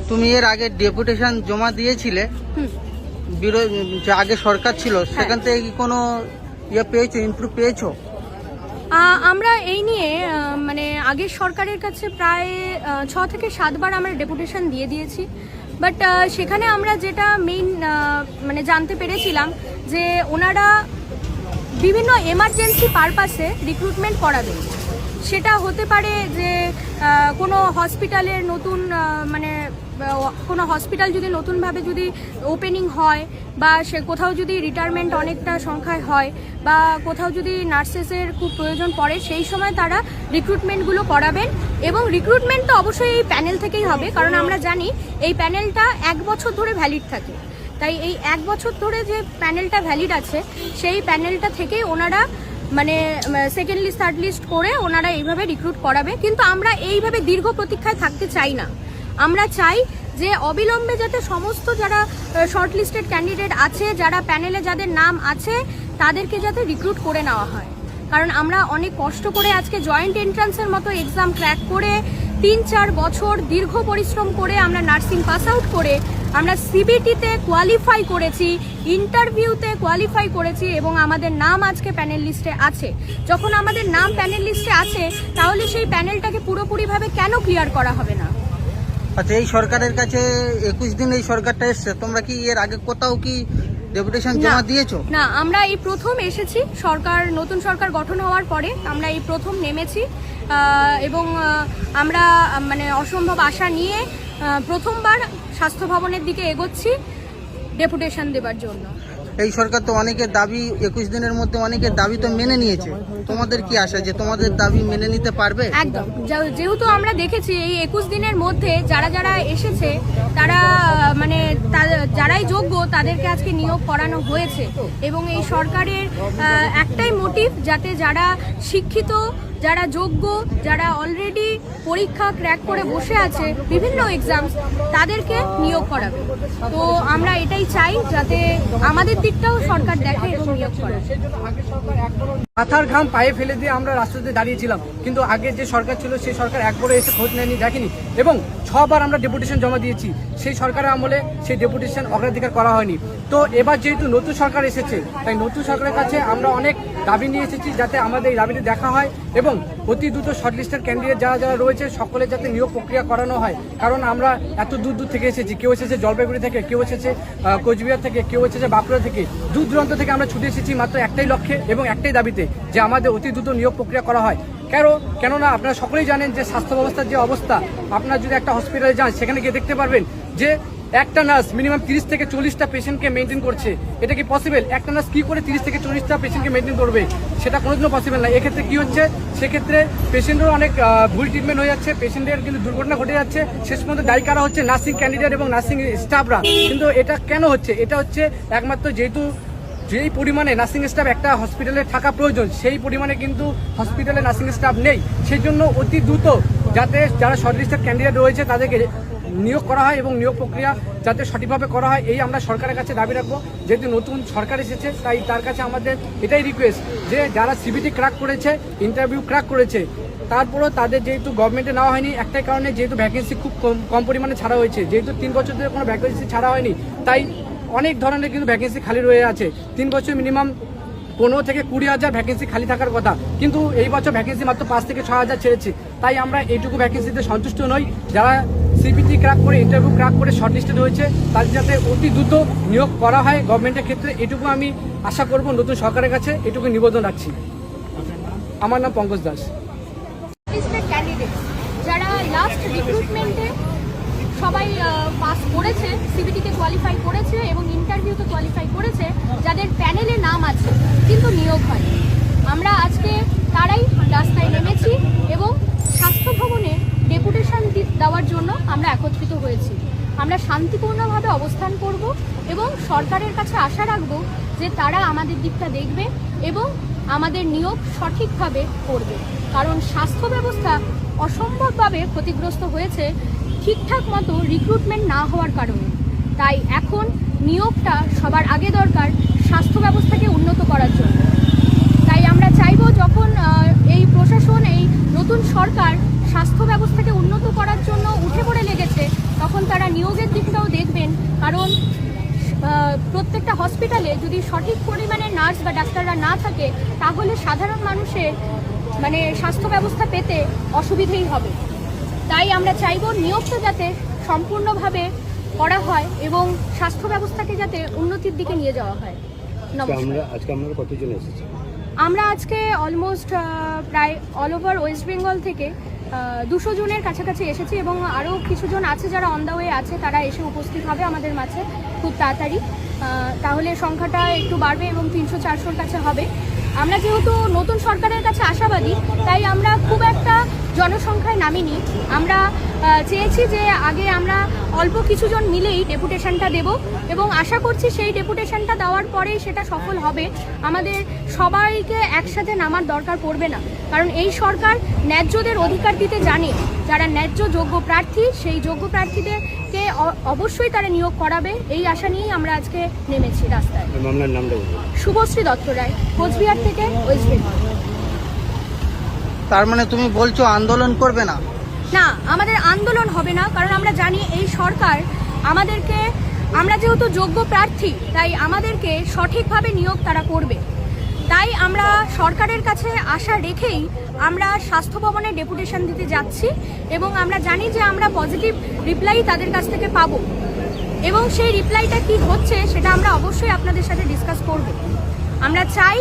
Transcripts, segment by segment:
তুমি এর আগে ডেপুটেশন জমা দিয়েছিলে, যে আগে সরকার ছিল সেখান থেকে কি কোনো ইয়ে পেয়েছো, ইমপ্রুভ পেয়েছো? আমরা এই নিয়ে মানে আগের সরকারের কাছে প্রায় 6 থেকে 7 বার আমরা ডেপুটেশন দিয়ে দিয়েছি। বাট সেখানে আমরা যেটা মেইন মানে জানতে পেরেছিলাম যে ওনারা বিভিন্ন এমার্জেন্সি পারপাসে রিক্রুটমেন্ট করাবেন। সেটা হতে পারে যে কোনো হসপিটালের নতুন মানে কোনো হসপিটাল যদি নতুনভাবে যদি ওপেনিং হয়, বা সে কোথাও যদি রিটায়ারমেন্ট অনেকটা সংখ্যায় হয়, বা কোথাও যদি নার্সেসের খুব প্রয়োজন পড়ে, সেই সময় তারা রিক্রুটমেন্টগুলো করাবেন। এবং রিক্রুটমেন্ট তো অবশ্যই এই প্যানেল থেকেই হবে, কারণ আমরা জানি এই প্যানেলটা 1 বছর ধরে ভ্যালিড থাকে। তাই এই 1 বছর ধরে যে প্যানেলটা ভ্যালিড আছে, সেই প্যানেলটা থেকেই ওনারা মানে সেকেন্ড লিস্ট থার্ড লিস্ট করে ওনারা এইভাবে রিক্রুট করাবে। কিন্তু আমরা এইভাবে দীর্ঘ প্রতীক্ষায় থাকতে চাই না। আমরা চাই যে অবিলম্বে যাতে সমস্ত যারা শর্ট লিস্টেড ক্যান্ডিডেট আছে, যারা প্যানেলে যাদের নাম আছে, তাদেরকে যাতে রিক্রুট করে নেওয়া হয়। কারণ আমরা অনেক কষ্ট করে আজকে জয়েন্ট এন্ট্রান্সের মতো এক্সাম ক্র্যাক করে 3-4 বছর দীর্ঘ পরিশ্রম করে আমরা নার্সিং পাস আউট করে আমরা সিবিটিতে কোয়ালিফাই করেছি, ইন্টারভিউতে কোয়ালিফাই করেছি, এবং আমাদের নাম আজকে প্যানেল লিস্টে আছে। যখন আমাদের নাম প্যানেল লিস্টে আছে, তাহলে সেই প্যানেলটাকে পুরোপুরিভাবে কেন ক্লিয়ার করা হবে না? আচ্ছা, এই সরকারের কাছে 21 দিন এই সরকারটা এসছে, তোমরা কি এর আগে কোথাও কি ডেপুটেশন জমা দিয়েছো? না, আমরা এই প্রথম এসেছি। সরকার নতুন সরকার গঠন হওয়ার পরে আমরা এই প্রথম নেমেছি, এবং আমরা মানে অসম্ভব আশা নিয়ে প্রথমবার স্বাস্থ্য ভবনের দিকে এগোচ্ছি ডেপুটেশন দেবার জন্য। এই সরকার তো অনেকের দাবি 21 দিনের মধ্যে অনেকের দাবি তো মেনে নিয়েছে, তোমাদের কি আশা যে তোমাদের দাবি মেনে নিতে পারবে? একদম, যেহেতু আমরা দেখেছি এই 21 দিনের মধ্যে যারা যারা এসেছে, তারা মানে যারাই যোগ্য তাদেরকে আজকে নিয়োগ করানো হয়েছে। এবং এই সরকারের একটাই মোটিভ, যাতে যারা শিক্ষিত, যারা যোগ্য, যারা অলরেডি পরীক্ষা ক্র্যাক করে বসে আছে বিভিন্ন এক্সামস, তাদেরকে নিয়োগ করাবে। তো আমরা এটাই চাই যাতে আমাদের দিকটাও সরকার দেখে এবং নিয়োগ করে। মাথার ঘাম পায়ে ফেলে দিয়ে আমরা রাস্তাতে দাঁড়িয়েছিলাম, কিন্তু আগে যে সরকার ছিল সেই সরকার একবারও এসে খোঁজ নেয়নি, দেখেনি। এবং 6 বার আমরা ডেপুটেশন জমা দিয়েছি, সেই সরকারের আমলে সেই ডেপুটেশন অগ্রাধিকার করা হয়নি। তো এবার যেহেতু নতুন সরকার এসেছে, তাই নতুন সরকারের কাছে আমরা অনেক দাবি নিয়ে এসেছি, যাতে আমাদের এই দাবিটি দেখা হয় এবং অতি দ্রুত শর্টলিস্টেড ক্যান্ডিডেট যারা যারা রয়েছে সকলে যাতে নিয়োগ প্রক্রিয়া করানো হয়। কারণ আমরা এত দূর দূর থেকে এসেছি, কেউ এসেছে জলপাইগুড়ি থেকে, কেউ এসেছে কোচবিহার থেকে, কেউ এসেছে বাঁকুড়া থেকে, দূর দূরান্ত থেকে আমরা ছুটে এসেছি মাত্র একটাই লক্ষ্যে এবং একটাই দাবিতে, যে আমাদের অতি দ্রুত নিয়োগ প্রক্রিয়া করা হয়। কেননা আপনারা সকলেই জানেন যে স্বাস্থ্য ব্যবস্থার যে অবস্থা, আপনারা যদি একটা হসপিটালে যান সেখানে গিয়ে দেখতে পারবেন যে একটা নার্স মিনিমাম 30 থেকে 40টা পেশেন্টকে মেনটেন করছে। এটা কি পসিবল? একটা নার্স কি করে 30 থেকে 40টা পেশেন্টকে মেনটেন করবে? সেটা কোনোদিনও পসিবল না। এক্ষেত্রে কি হচ্ছে, সেক্ষেত্রে পেশেন্টেরও অনেক ভুল ট্রিটমেন্ট হয়ে যাচ্ছে, পেশেন্টের কিন্তু দুর্ঘটনা ঘটে যাচ্ছে। শেষ পর্যন্ত দায়ী কারা হচ্ছে? নার্সিং ক্যান্ডিডেট এবং নার্সিং স্টাফরা। কিন্তু এটা কেন হচ্ছে? এটা হচ্ছে একমাত্র যেহেতু যেই পরিমাণে নার্সিং স্টাফ একটা হসপিটালে থাকা প্রয়োজন, সেই পরিমাণে কিন্তু হসপিটালে নার্সিং স্টাফ নেই। সেই জন্য অতি দ্রুত যাতে যারা শর্টলিস্টেড ক্যান্ডিডেট রয়েছে তাদেরকে নিয়োগ করা হয় এবং নিয়োগ প্রক্রিয়া যাতে সঠিকভাবে করা হয়, এই আমরা সরকারের কাছে দাবি রাখবো। যেহেতু নতুন সরকার এসেছে, তাই তার কাছে আমাদের এটাই রিকোয়েস্ট যে যারা সিবিটি ক্র্যাক করেছে, ইন্টারভিউ ক্র্যাক করেছে, তারপরেও তাদের যেহেতু গভর্নমেন্টে নেওয়া হয়নি, একটাই কারণে যেহেতু ভ্যাকেন্সি খুব কম পরিমাণে ছাড়া হয়েছে। যেহেতু 3 বছর ধরে কোনো ভ্যাকেন্সি ছাড়া হয়নি, তাই অনেক ধরনের কিন্তু ভ্যাকেন্সি খালি রয়ে আছে। 3 বছর মিনিমাম 15 থেকে 20,000 ভ্যাকেন্সি খালি থাকার কথা, কিন্তু এই বছর ভ্যাকেন্সি মাত্র 5 থেকে 6,000 ছেড়েছে। তাই আমরা এইটুকু ভ্যাকেন্সিতে সন্তুষ্ট নই। যারা সিপিটি ক্র্যাক করে, ইন্টারভিউ ক্র্যাক করে শর্টলিস্টেড হয়েছে, তাদের যাতে অতি দ্রুত নিয়োগ করা হয় গভর্নমেন্টের ক্ষেত্রে, এটুকু আমি আশা করব নতুন সরকারের কাছে, এটুকু নিবেদন রাখছি। আমার নাম পঙ্কজ দাস। যারা লাস্ট রিক্রুটমেন্টে সবাই পাস করেছে, সিবিটিতে কোয়ালিফাই করেছে এবং ইন্টারভিউতে কোয়ালিফাই করেছে, যাদের প্যানেলে নাম আছে কিন্তু নিয়োগ হয়, আমরা আজকে তারাই রাস্তায় নেমেছি এবং স্বাস্থ্য ভবনে ডেপুটেশন দেওয়ার জন্য আমরা একত্রিত হয়েছি। আমরা শান্তিপূর্ণভাবে অবস্থান করব এবং সরকারের কাছে আশা রাখব যে তারা আমাদের দিকটা দেখবে এবং আমাদের নিয়োগ সঠিকভাবে করবে। কারণ স্বাস্থ্য ব্যবস্থা অসম্ভবভাবে ক্ষতিগ্রস্ত হয়েছে ঠিকঠাক মতো রিক্রুটমেন্ট না হওয়ার কারণে। তাই এখন নিয়োগটা সবার আগে দরকার স্বাস্থ্য ব্যবস্থাকে উন্নত করার জন্য। তাই আমরা চাইব যখন এই প্রশাসন, এই নতুন সরকার স্বাস্থ্য ব্যবস্থাকে উন্নত করার জন্য উঠে পড়ে লেগেছে, তখন তারা নিয়োগের দিকটাও দেখবেন, কারণ প্রত্যেকটা হসপিটালে যদি সঠিক পরিমাণে নার্স বা ডাক্তাররা না থাকে তাহলে সাধারণ মানুষের মানে স্বাস্থ্য ব্যবস্থা পেতে অসুবিধেই হবে। তাই আমরা চাইব নিয়োগটা যাতে সম্পূর্ণভাবে করা হয় এবং স্বাস্থ্য ব্যবস্থাকে যাতে উন্নতির দিকে নিয়ে যাওয়া হয়। আজকে আমরা কতজন এসেছি? আমরা আজকে অলমোস্ট প্রায় অল ওভার ওয়েস্ট বেঙ্গল থেকে 200 জনের কাছাকাছি এসেছি এবং আরও কিছুজন আছে যারা অন দ্য ওয়ে আছে, তারা এসে উপস্থিত হবে আমাদের মাঝে খুব তাড়াতাড়ি। তাহলে সংখ্যাটা একটু বাড়বে এবং 300-400-র কাছে হবে। আমরা যেহেতু নতুন সরকারের কাছে আশাবাদী, তাই আমরা খুব একটা জনসংখ্যায় নামিনি। আমরা চেয়েছি যে আগে আমরা অল্প কিছুজন মিলেই ডেপুটেশনটা দেব এবং আশা করছি সেই ডেপুটেশনটা দেওয়ার পরেই সেটা সফল হবে। আমাদের সবাইকে একসাথে নামার দরকার পড়বে না, কারণ এই সরকার ন্যায্যদের অধিকার দিতে জানে। যারা ন্যায্য যোগ্য প্রার্থী, সেই যোগ্য প্রার্থীদেরকে অবশ্যই তারা নিয়োগ করাবে, এই আশা নিয়েই আমরা আজকে নেমেছি রাস্তায়। মামলার নামটা শুভশ্রী দত্ত রায়, কোচবিহার থেকে ওয়েস্ট বেঙ্গল। তার মানে তুমি বলছো আন্দোলন করবে না? না, আমাদের আন্দোলন হবে না, কারণ আমরা জানি এই সরকার আমাদেরকে, আমরা যেহেতু যোগ্য প্রার্থী তাই আমাদেরকে সঠিকভাবে নিয়োগ তারা করবে। তাই আমরা সরকারের কাছে আশা রেখেই আমরা স্বাস্থ্য ভবনে ডেপুটেশন দিতে যাচ্ছি এবং আমরা জানি যে আমরা পজিটিভ রিপ্লাই তাদের কাছ থেকে পাবো এবং সেই রিপ্লাইটা কি হচ্ছে সেটা আমরা অবশ্যই আপনাদের সাথে ডিসকাস করব। আমরা চাই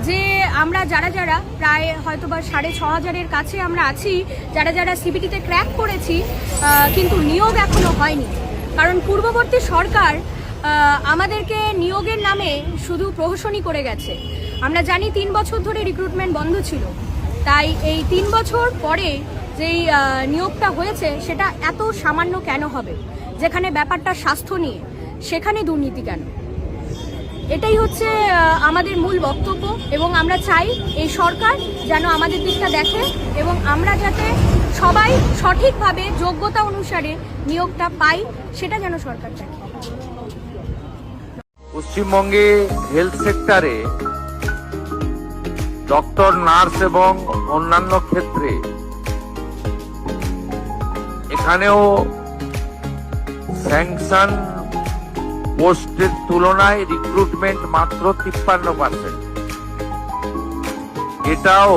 যে আমরা যারা যারা প্রায় হয়তোবা 6500-এর কাছে আমরা আছি, যারা যারা সিবিটিতে ক্র্যাক করেছি কিন্তু নিয়োগ এখনো হয়নি, কারণ পূর্ববর্তী সরকার আমাদেরকে নিয়োগের নামে শুধু প্রহসনই করে গেছে। আমরা জানি 3 বছর ধরে রিক্রুটমেন্ট বন্ধ ছিল, তাই এই 3 বছর পরে যেই নিয়োগটা হয়েছে সেটা এত সামান্য কেন হবে? যেখানে ব্যাপারটা স্বাস্থ্য নিয়ে, সেখানে দুর্নীতি কেন? এটাই হচ্ছে আমাদের মূল বক্তব্য এবং আমরা চাই এই সরকার যেন আমাদের দিকটা দেখে এবং আমরা যাতে সবাই সঠিকভাবে যোগ্যতা অনুসারে নিয়োগটা পাই, সেটা যেন সরকার দেখে। পশ্চিমবঙ্গে হেলথ সেক্টরে ডক্টর, নার্স এবং অন্যান্য ক্ষেত্রে এখানেও স্যাংশন পোস্টের তুলনায় রিক্রুটমেন্ট মাত্র 53%। এটাও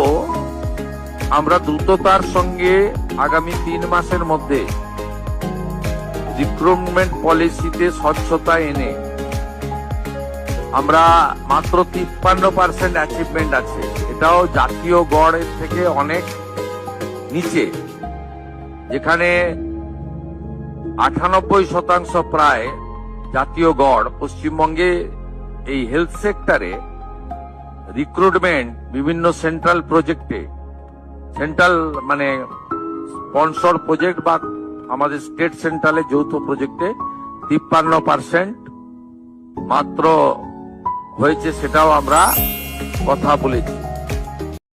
আমরা দ্রুততার সঙ্গে আগামী 3 মাসের মধ্যে রিক্রুটমেন্ট পলিসিতে স্বচ্ছতা এনে আমরা মাত্র 53% অ্যাচিভমেন্ট আছে, এটাও জাতীয় গড়ের থেকে অনেক নিচে, যেখানে 98% প্রায় জাতীয় গড়। পশ্চিমবঙ্গে এই হেলথ সেক্টরে রিক্রুটমেন্ট বিভিন্ন সেন্ট্রাল প্রজেক্টে, সেন্ট্রাল মানে স্পন্সর প্রজেক্ট বা আমাদের স্টেট সেন্ট্রালের যৌথ প্রজেক্টে 53% মাত্র হয়েছে, সেটাও আমরা কথা বলেছি।